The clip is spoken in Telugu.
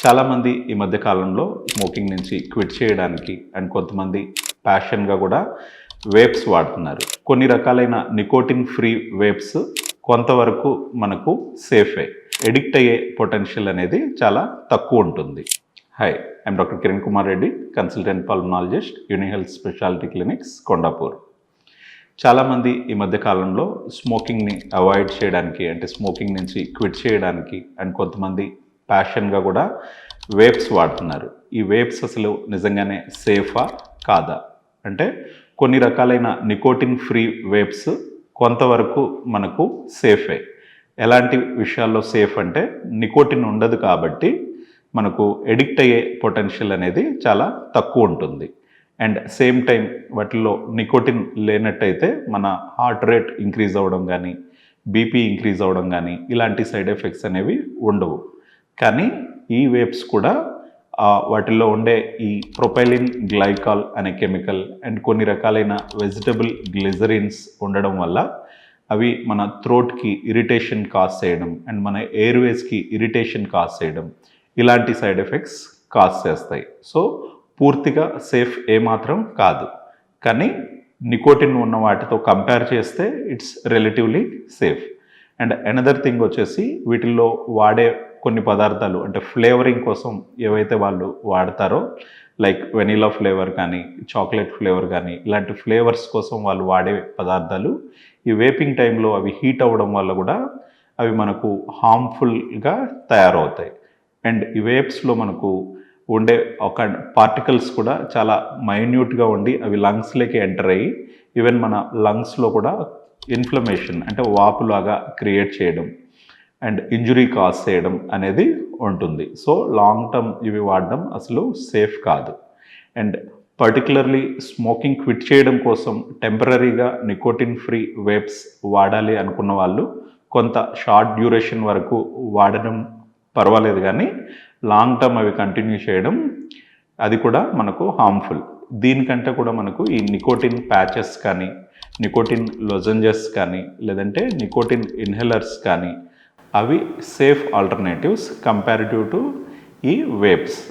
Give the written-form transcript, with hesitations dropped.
చాలామంది ఈ మధ్య కాలంలో స్మోకింగ్ నుంచి క్విట్ చేయడానికి అండ్ కొంతమంది ప్యాషన్గా కూడా వేప్స్ వాడుతున్నారు. కొన్ని రకాలైన నికోటిన్ ఫ్రీ వేప్స్ కొంతవరకు మనకు సేఫే. ఎడిక్ట్ అయ్యే పొటెన్షియల్ అనేది చాలా తక్కువ ఉంటుంది. Hi, I'm doctor Kiran Kumar Reddy, consultant pulmonologist, Unihealth speciality clinics, Kondapur. చాలామంది ఈ మధ్య కాలంలో స్మోకింగ్ని అవాయిడ్ చేయడానికి అంటే స్మోకింగ్ నుంచి క్విట్ చేయడానికి అండ్ కొంతమంది ప్యాషన్గా కూడా వేప్స్ వాడుతున్నారు. ఈ వేప్స్ అసలు నిజంగానే సేఫా కాదా అంటే కొన్ని రకాలైన నికోటిన్ ఫ్రీ వేప్స్ కొంతవరకు మనకు సేఫే. ఎలాంటి విషయాల్లో సేఫ్ అంటే నికోటిన్ ఉండదు కాబట్టి మనకు ఎడిక్ట్ అయ్యే పొటెన్షియల్ అనేది చాలా తక్కువ ఉంటుంది. అండ్ సేమ్ టైం వాటిల్లో నికోటిన్ లేనట్టయితే మన హార్ట్ రేట్ ఇంక్రీజ్ అవ్వడం కానీ, బీపీ ఇంక్రీజ్ అవ్వడం కానీ ఇలాంటి సైడ్ ఎఫెక్ట్స్ అనేవి ఉండవు. కానీ ఈ వేప్స్ కూడా వాటిల్లో ఉండే ఈ ప్రొపైలిన్ గ్లైకాల్ అనే కెమికల్ అండ్ కొన్ని రకాలైన వెజిటబుల్ గ్లిజరిన్స్ ఉండడం వల్ల అవి మన థ్రోట్కి ఇరిటేషన్ కాజ్ చేయడం అండ్ మన ఎయిర్వేస్కి ఇరిటేషన్ కాజ్ చేయడం ఇలాంటి సైడ్ ఎఫెక్ట్స్ కాజ్ చేస్తాయి. సో పూర్తిగా సేఫ్ ఏమాత్రం కాదు. కానీ నికోటిన్ ఉన్న వాటితో కంపేర్ చేస్తే it's relatively safe. And another thing వచ్చేసి వీటిల్లో వాడే కొన్ని పదార్థాలు అంటే ఫ్లేవరింగ్ కోసం ఏవైతే వాళ్ళు వాడతారో లైక్ వెనీలా ఫ్లేవర్ కానీ, చాక్లెట్ ఫ్లేవర్ కానీ ఇలాంటి ఫ్లేవర్స్ కోసం వాళ్ళు వాడే పదార్థాలు ఈ వేపింగ్ టైంలో అవి హీట్ అవ్వడం వల్ల కూడా అవి మనకు హార్మ్ఫుల్గా తయారవుతాయి. అండ్ ఈ వేప్స్లో మనకు ఉండే ఒక పార్టికల్స్ కూడా చాలా మైన్యూట్గా ఉండి అవి లంగ్స్లోకి ఎంటర్ అయ్యి ఈవెన్ మన లంగ్స్లో కూడా ఇన్ఫ్లమేషన్ అంటే వాపులాగా క్రియేట్ చేయడం అండ్ ఇంజురీ కాజ్ చేయడం అనేది ఉంటుంది. సో లాంగ్ టర్మ్ ఇవి వాడడం అసలు సేఫ్ కాదు. అండ్ పర్టికులర్లీ స్మోకింగ్ క్విట్ చేయడం కోసం టెంపరీగా నికోటిన్ ఫ్రీ వేప్స్ వాడాలి అనుకున్న వాళ్ళు కొంత షార్ట్ డ్యూరేషన్ వరకు వాడడం పర్వాలేదు, కానీ లాంగ్ టర్మ్ అవి కంటిన్యూ చేయడం అది కూడా మనకు హార్మ్ఫుల్. దీనికంటే కూడా మనకు ఈ నికోటిన్ ప్యాచెస్ కానీ, నికోటిన్ లొజెంజెస్ కానీ, లేదంటే నికోటిన్ ఇన్హేలర్స్ కానీ అవి సేఫ్ ఆల్టర్నేటివ్స్ కంపారిటివ్ టు ఈ వేప్స్.